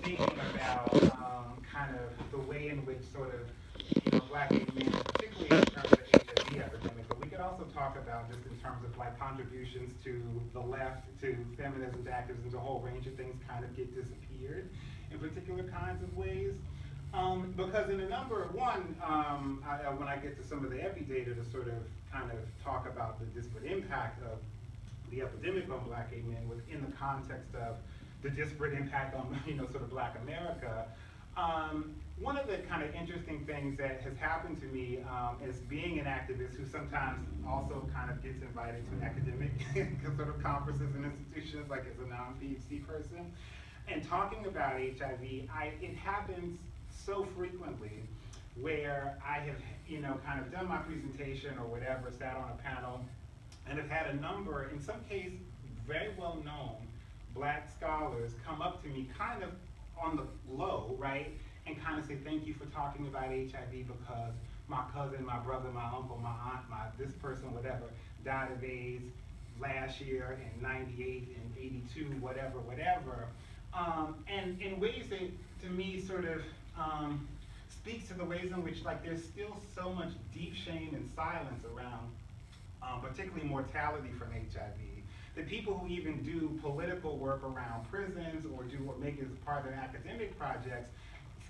thinking about kind of the way in which sort of, Black gay men, particularly in terms of the HIV epidemic, but we could also talk about just in terms of like contributions to the left, to feminism, to activism, to a whole range of things kind of get disappeared in particular kinds of ways. Because in a number, when I get to some of the epi data to sort of kind of talk about the disparate impact of the epidemic on Black gay men within the context of the disparate impact on, sort of Black America. One of the kind of interesting things that has happened to me is being an activist who sometimes also kind of gets invited to academic sort of conferences and institutions, like as a non-PhD person, and talking about HIV, it happens so frequently where I have, kind of done my presentation or whatever, sat on a panel, and have had a number, in some cases, very well known Black scholars come up to me kind of on the low, right, and kind of say, thank you for talking about HIV because my cousin, my brother, my uncle, my aunt, this person, whatever, died of AIDS last year in 98 and 82, whatever. And in ways that, to me, sort of speaks to the ways in which, like, there's still so much deep shame and silence around, particularly mortality from HIV. The people who even do political work around prisons or make it as part of their academic projects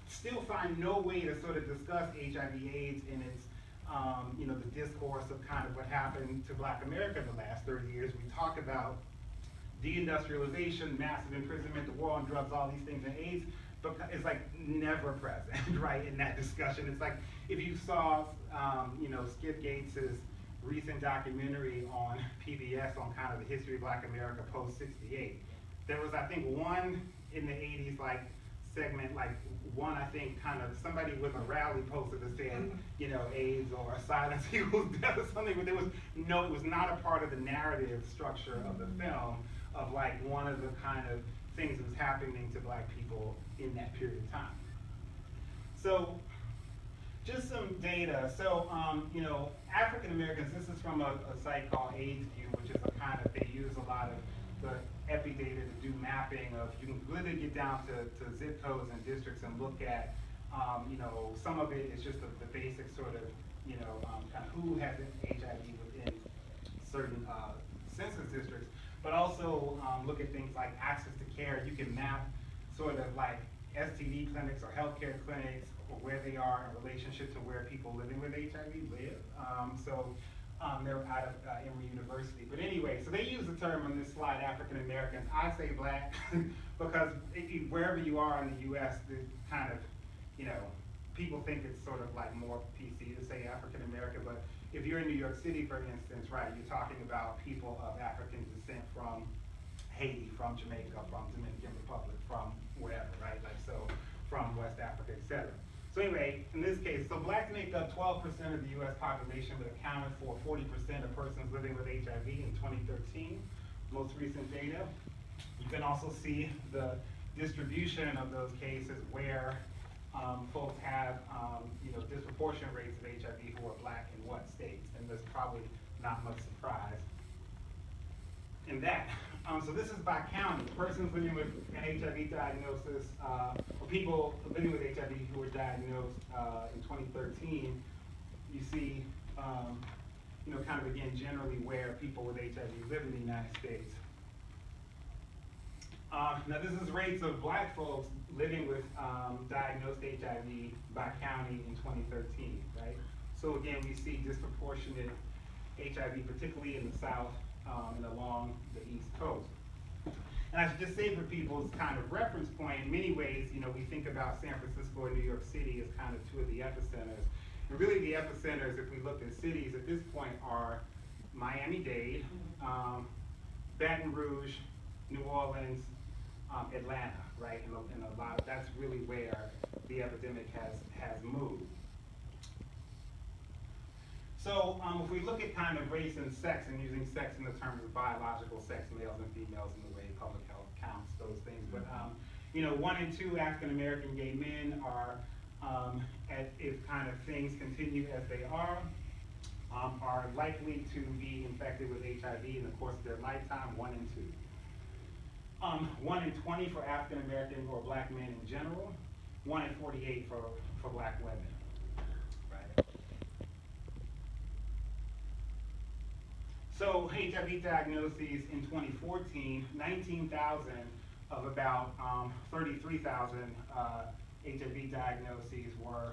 still find no way to sort of discuss HIV/AIDS in its, the discourse of kind of what happened to Black America in the last 30 years. We talk about deindustrialization, massive imprisonment, the war on drugs, all these things, and AIDS, but it's like never present, right, in that discussion. It's like if you saw, Skip Gates's recent documentary on PBS on kind of the history of Black America post '68. There was, I think, one in the '80s, like segment, like one, I think, kind of somebody with a rally poster that said, AIDS or silence equals death or something, but it was not a part of the narrative structure of the film of like one of the kind of things that was happening to Black people in that period of time. So, just some data. So, African Americans, this is from a site called AIDSview, which is a kind of, they use a lot of the epi data to do mapping of, you can literally get down to zip codes and districts and look at, some of it is just the basic sort of, kind of who has HIV within certain census districts, but also look at things like access to care. You can map sort of like STD clinics or healthcare clinics, or where they are in relationship to where people living with HIV live. They're out of Emory University. But anyway, so they use the term on this slide, African Americans. I say Black because wherever you are in the US, there's kind of, people think it's sort of like more PC to say African American, but if you're in New York City, for instance, right, you're talking about people of African descent from Haiti, from Jamaica, from Dominican Republic, from wherever, right? Like, so from West Africa, etc. So anyway, in this case, so Blacks make up 12% of the US population, but accounted for 40% of persons living with HIV in 2013, most recent data. You can also see the distribution of those cases where folks have, disproportionate rates of HIV who are Black in what states, and there's probably not much surprise in that. So this is by county. Persons living with an HIV diagnosis, or people living with HIV who were diagnosed in 2013, you see, kind of again, generally where people with HIV live in the United States. Now this is rates of Black folks living with diagnosed HIV by county in 2013, right? So again, we see disproportionate HIV, particularly in the South and along the East Coast. And I should just say for people's kind of reference point, in many ways, we think about San Francisco and New York City as kind of two of the epicenters. And really the epicenters, if we look at cities at this point, are Miami-Dade, Baton Rouge, New Orleans, Atlanta, right? And a lot of, that's really where the epidemic has moved. So if we look at kind of race and sex, and using sex in the terms of biological sex, males and females in the way public health counts those things, but 1 in 2 African American gay men are, if kind of things continue as they are likely to be infected with HIV in the course of their lifetime, 1 in 2. 1 in 20 for African American or black men in general, 1 in 48 for black women. Right. So HIV diagnoses in 2014, 19,000 of about 33,000 HIV diagnoses were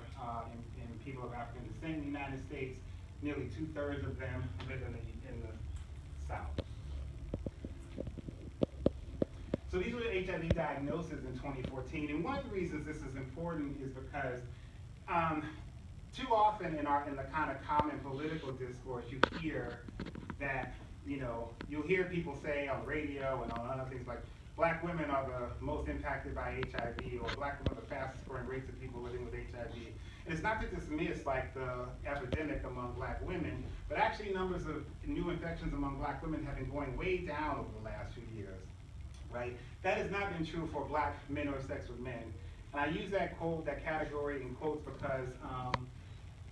in people of African descent in the United States. Nearly 2/3 of them live in the South. So these were the HIV diagnoses in 2014, and one of the reasons this is important is because too often in the kind of common political discourse, you hear that, you'll hear people say on the radio and on other things like, black women are the most impacted by HIV, or black women are the fastest growing rates of people living with HIV. And it's not to dismiss like the epidemic among black women, but actually numbers of new infections among black women have been going way down over the last few years, right? That has not been true for black men or sex with men. And I use that category in quotes because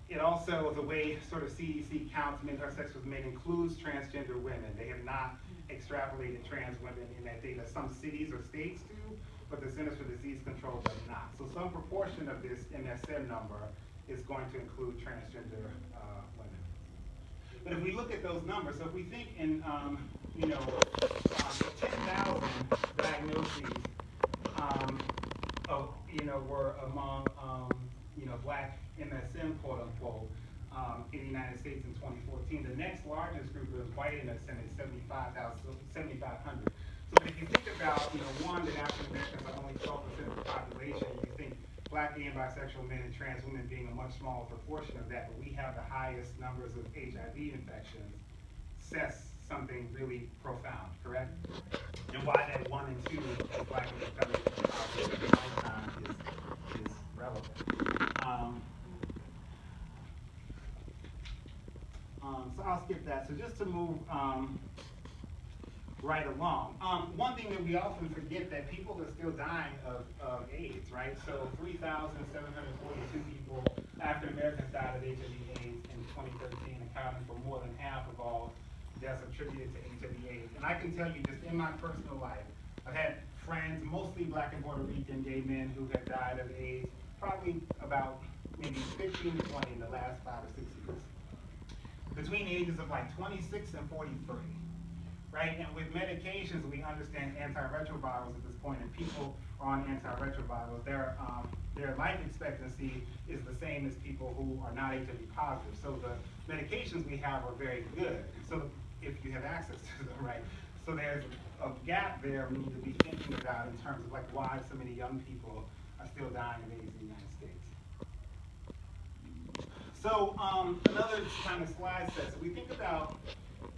it also, the way sort of CDC counts men or sex with men includes transgender women. They have not extrapolated trans women in that data. Some cities or states do, but the Centers for Disease Control does not. So some proportion of this MSM number is going to include transgender women. But if we look at those numbers, so if we think in, 10,000 diagnoses, were among, black MSM, quote unquote, in the United States in 2014. The next largest group of white MSM is 7,500. So if you think about, one, that African Americans are only 12% of the population, you think black, gay, and bisexual men and trans women being a much smaller proportion of that, but we have the highest numbers of HIV infections, says something really profound, correct? And why that 1 and 2 of black and becoming in a lifetime is relevant. So I'll skip that. So just to move right along. One thing that we often forget, that people are still dying of AIDS, right? So 3,742 people, African Americans, died of HIV/AIDS in 2013, accounting for more than half of all deaths attributed to HIV/AIDS. And I can tell you, just in my personal life, I've had friends, mostly black and Puerto Rican gay men, who have died of AIDS, probably about maybe 15 to 20 in the last 5 or 6 years, between the ages of like 26 and 43, right? And with medications, we understand antiretrovirals at this point, and people are on antiretrovirals, their life expectancy is the same as people who are not HIV positive. So the medications we have are very good. So if you have access to them, right? So there's a gap there we need to be thinking about in terms of like why so many young people are still dying of AIDS in the United States. So another kind of slide set. So we think about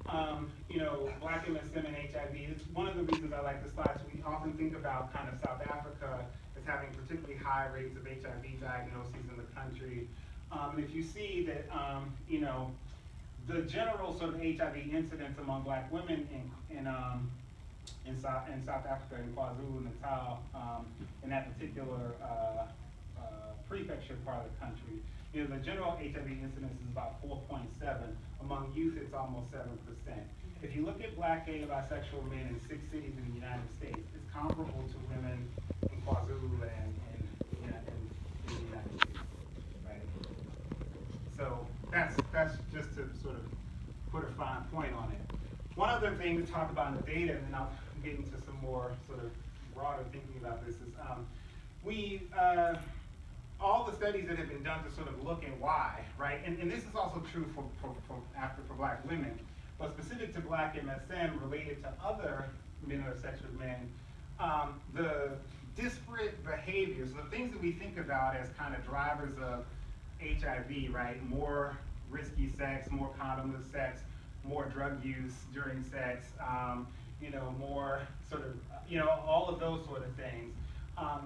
black MSM and HIV. It's one of the reasons I like the slides. We often think about kind of South Africa as having particularly high rates of HIV diagnoses in the country. And if you see that, the general sort of HIV incidence among black women in South Africa, in KwaZulu-Natal, in that particular prefecture part of the country, the general HIV incidence is about 4.7. Among youth, it's almost 7%. If you look at black, gay, and bisexual men in 6 cities in the United States, it's comparable to women in KwaZulu and in the United States, right? So that's just to sort of put a fine point on it. One other thing to talk about in the data, and then I'll get into some more sort of broader thinking about this, is all the studies that have been done to sort of look at why, right? And this is also true for black women, but specific to black MSM related to other men or sex with men, the disparate behaviors, the things that we think about as kind of drivers of HIV, right? More risky sex, more condomless sex, more drug use during sex, more sort of, all of those sort of things.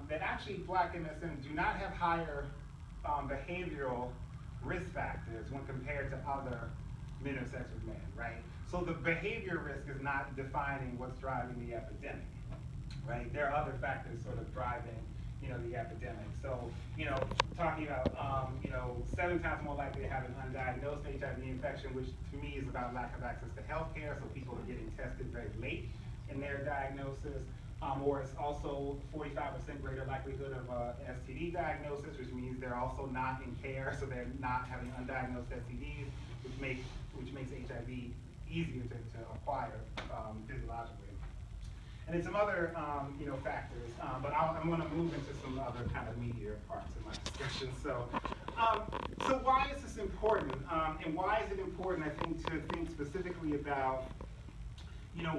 That actually black MSM do not have higher behavioral risk factors when compared to other men or sex with men, right? So the behavior risk is not defining what's driving the epidemic, right? There are other factors sort of driving, the epidemic. So, talking about, 7 times more likely to have an undiagnosed HIV infection, which to me is about lack of access to healthcare, so people are getting tested very late in their diagnosis. or it's also 45% greater likelihood of STD diagnosis, which means they're also not in care, so they're not having undiagnosed STDs, which makes HIV easier to acquire physiologically. And then some other factors, but I'm going to move into some other kind of meatier parts of my discussion. So why is this important? And why is it important, I think, to think specifically about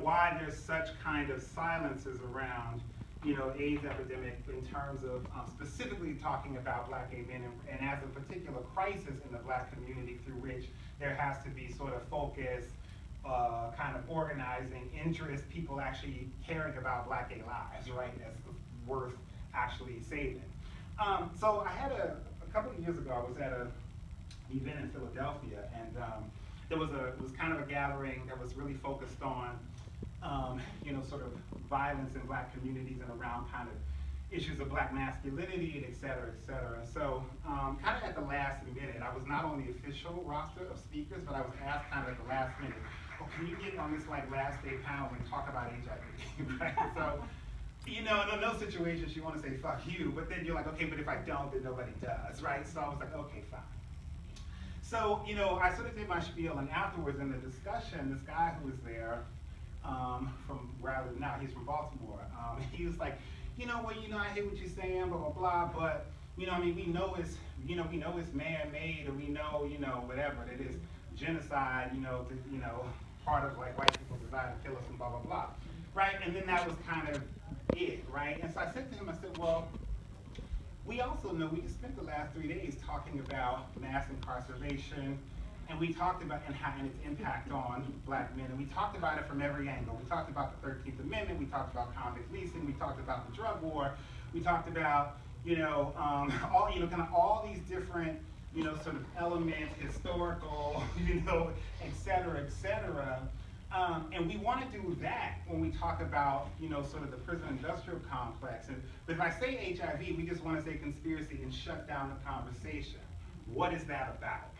why there's such kind of silences around, AIDS epidemic in terms of specifically talking about Black gay men and as a particular crisis in the Black community through which there has to be sort of focus, kind of organizing interest, people actually caring about Black gay lives, right, as worth actually saving. So I had a couple of years ago, I was at an event in Philadelphia, and it was kind of a gathering that was really focused on, sort of violence in Black communities and around kind of issues of Black masculinity, et cetera, et cetera. So kind of at the last minute, I was not on the official roster of speakers, but I was asked kind of at the last minute, oh, can you get on this like last day panel and talk about HIV, right? So, in those situations, you want to say, fuck you, but then you're like, okay, but if I don't, then nobody does, right? So I was like, okay, fine. So, I sort of did my spiel, and afterwards in the discussion, this guy who was there, from where I live now, he's from Baltimore, he was like, I hear what you're saying, blah, blah, blah, but, we know it's man-made, or we know, whatever, that it's genocide, part of like white people's desire to kill us and blah, blah, blah, right? And then that was kind of it, right? And so I said to him, I said, well, we also know, we just spent the last 3 days talking about mass incarceration, and we talked about and its impact on Black men, and we talked about it from every angle. We talked about the 13th Amendment, we talked about convict leasing, we talked about the drug war, we talked about, all these different, sort of elements, historical, et cetera, et cetera. And we want to do that when we talk about, sort of the prison industrial complex. But if I say HIV, we just want to say conspiracy and shut down the conversation. What is that about?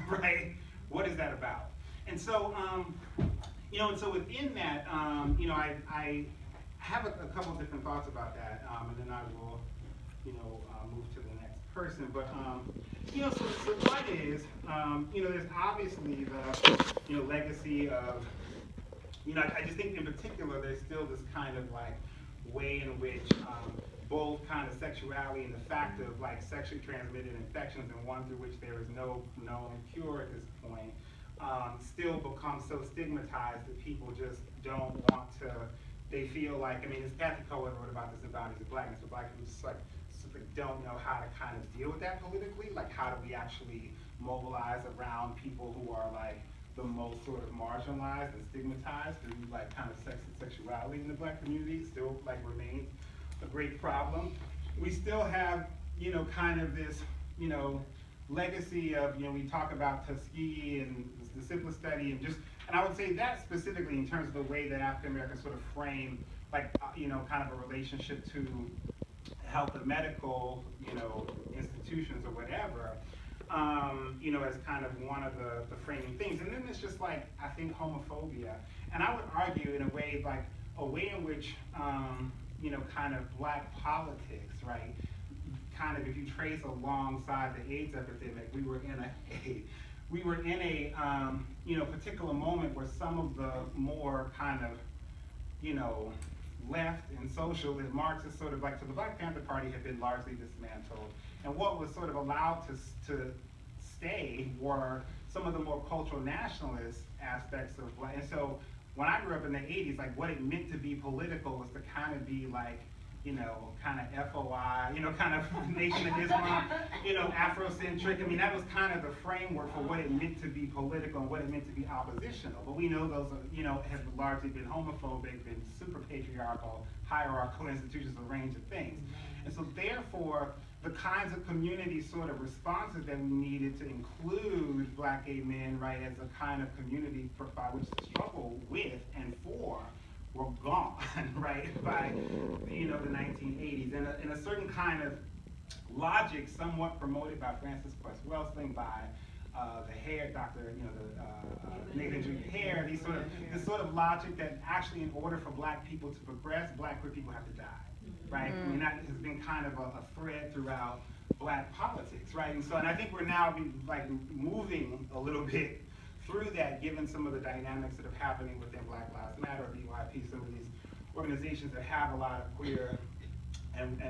Right? What is that about? And so, and so within that, I have a couple of different thoughts about that, and then I will, move to the next person. But, so one is, there's obviously the, legacy of, I just think in particular there's still this kind of like way in which both kind of sexuality and the fact of like sexually transmitted infections, and one through which there is no known cure at this point, still become so stigmatized that people just don't want to, they feel like, as Kathy Cohen wrote about this in Bodies of Blackness, but Black people just like don't know how to kind of deal with that politically, like how do we actually mobilize around people who are like the most sort of marginalized and stigmatized through like kind of sex and sexuality in the Black community still like remains a great problem. We still have, kind of this, legacy of, we talk about Tuskegee and the syphilis study and I would say that specifically in terms of the way that African Americans sort of frame, like, kind of a relationship to health and medical, institutions or whatever, as kind of one of the framing things. And then there's just like, I think homophobia. And I would argue in a way, like a way in which, kind of Black politics, right? Kind of if you trace alongside the AIDS epidemic, we were in a particular moment where some of the more kind of, left and social and Marxist sort of like, so the Black Panther Party had been largely dismantled. And what was sort of allowed to stay were some of the more cultural nationalist aspects of Black. And so when I grew up in the 80s, like what it meant to be political was to kind of be like, kind of FOI, kind of Nation of Islam, Afrocentric. That was kind of the framework for what it meant to be political and what it meant to be oppositional. But we know those, have largely been homophobic, been super patriarchal, hierarchical institutions, a range of things. And so therefore, the kinds of community sort of responses that we needed to include Black gay men, right, as a kind of community by which to struggle with and for, were gone, right, by, the 1980s. And a certain kind of logic somewhat promoted by Frances Quest Welsing, by the hair, Dr. Nathan Jr. Hare, this sort of logic that actually in order for black people to progress, black queer people have to die, right? I mean, that has been kind of a thread throughout black politics, right? And I think we're now moving a little bit through that, given some of the dynamics that are happening within Black Lives Matter, BYP, some of these organizations that have a lot of queer and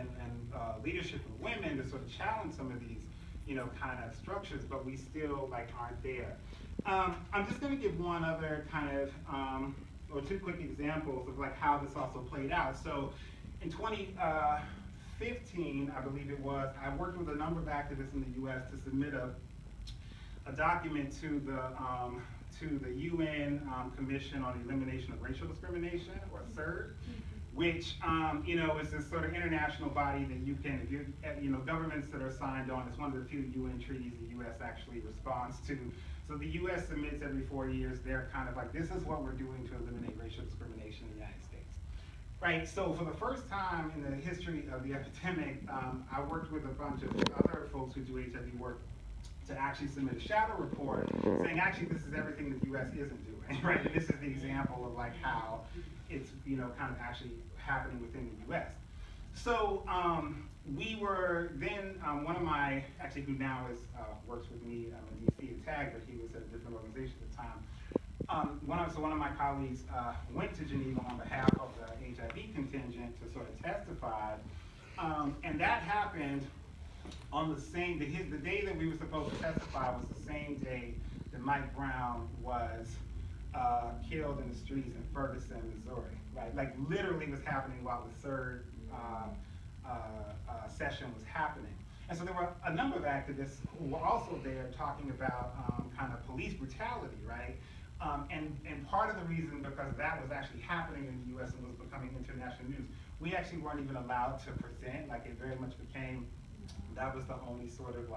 leadership of women to sort of challenge some of these, kind of structures, but we still aren't there. I'm just going to give one other kind of, or two quick examples of how this also played out. So in 2015, I believe it was, I worked with a number of activists in the U.S. to submit a document to the UN Commission on the Elimination of Racial Discrimination, or CERD, which is this sort of international body that you can, if you're, governments that are signed on. It's one of the few UN treaties the U.S. actually responds to. So the U.S. submits every 4 years. They're kind of this is what we're doing to eliminate racial discrimination in the United States. Right, so for the first time in the history of the epidemic, I worked with a bunch of other folks who do HIV work to actually submit a shadow report saying, actually, this is everything the U.S. isn't doing, right? And this is the example of how it's, kind of actually happening within the U.S. So we were then, one of my, actually who now works with me in D.C. at TAG, but he was at a different organization at the time. One of my colleagues went to Geneva on behalf of the HIV contingent to sort of testify, and that happened on the day that we were supposed to testify was the same day that Mike Brown was killed in the streets in Ferguson, Missouri, right? Literally was happening while the third session was happening. And so there were a number of activists who were also there talking about kind of police brutality, right? And part of the reason, because that was actually happening in the U.S. and was becoming international news, we actually weren't even allowed to present. It very much became, that was the only sort of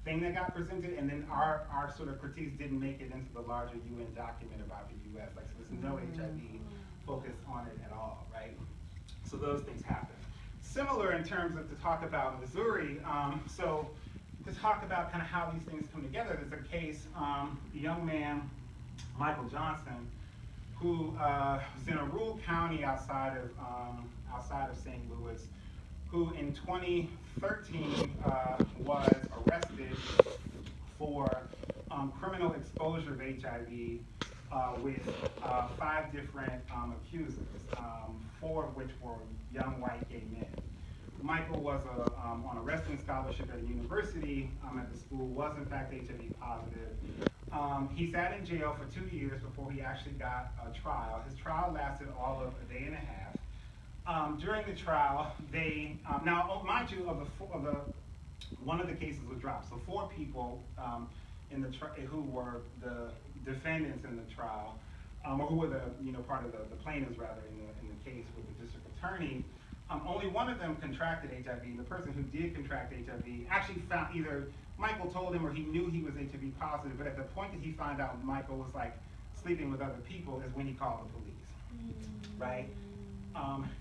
thing that got presented, and then our sort of critiques didn't make it into the larger UN document about the U.S. So there's no HIV focus on it at all, right? So those things happen. Similar in terms of to talk about Missouri, so to talk about kind of how these things come together, there's a case, a young man, Michael Johnson, who was in a rural county outside of St. Louis, who in 2013 was arrested for criminal exposure of HIV with 5 different accusers, 4 of which were young white gay men. Michael was on a wrestling scholarship at a university at the school, was in fact HIV positive. He sat in jail for 2 years before he actually got a trial. His trial lasted all of a day and a half. During the trial, they now mind you, one of the cases was dropped. So 4 people who were the defendants in the trial, or who were the part of the plaintiffs rather in the case with the district attorney. Only one of them contracted HIV. The person who did contract HIV actually found either Michael told him or he knew he was HIV positive, but at the point that he found out Michael was sleeping with other people is when he called the police, right?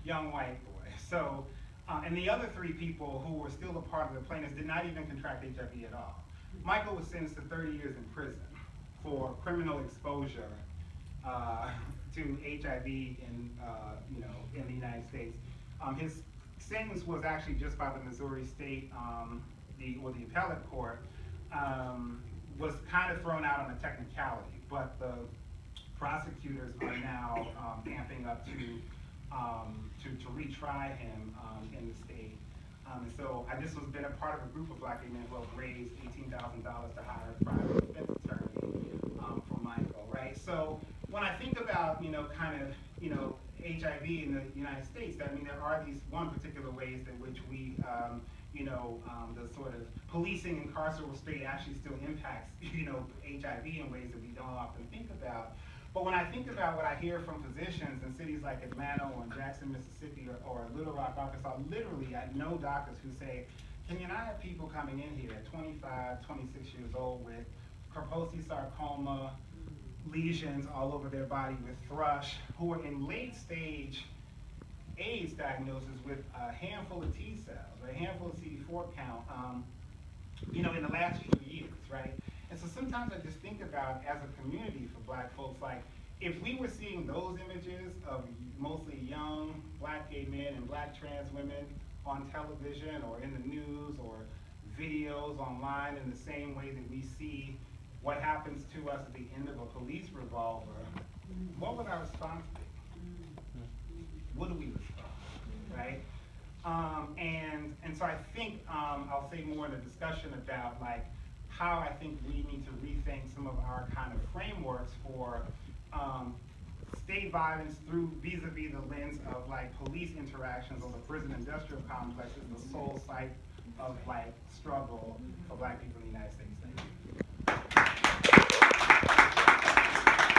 Young white boy. So, and the other 3 people who were still a part of the plaintiffs did not even contract HIV at all. Michael was sentenced to 30 years in prison for criminal exposure to HIV in the United States. His sentence was actually just by the Missouri State, the appellate court, was kind of thrown out on a technicality, but the prosecutors are now amping up to retry him in the state. And so I just was been a part of a group of black men who have raised $18,000 to hire a private defense attorney for Michael, right? So when I think about, HIV in the United States, there are these one particular ways in which we, the sort of policing and carceral state actually still impacts, HIV in ways that we don't often think about. But when I think about what I hear from physicians in cities like Atlanta or in Jackson, Mississippi, or Little Rock, Arkansas, literally I know doctors who say, Kenyon, I have people coming in here at 25, 26 years old with Kaposi sarcoma, lesions all over their body with thrush, who are in late stage AIDS diagnosis with a handful of T cells, or a handful of CD4 count, in the last few years, right? And so sometimes I just think about, as a community for Black folks, like, if we were seeing those images of mostly young Black gay men and Black trans women on television or in the news or videos online in the same way that we see what happens to us at the end of a police revolver, what would our response be? What do we respond, right? And so I think I'll say more in a discussion about like how I think we need to rethink some of our kind of frameworks for state violence through vis-a-vis the lens of like police interactions or the prison industrial complex is the sole site of like struggle for Black people in the United States. Thank you.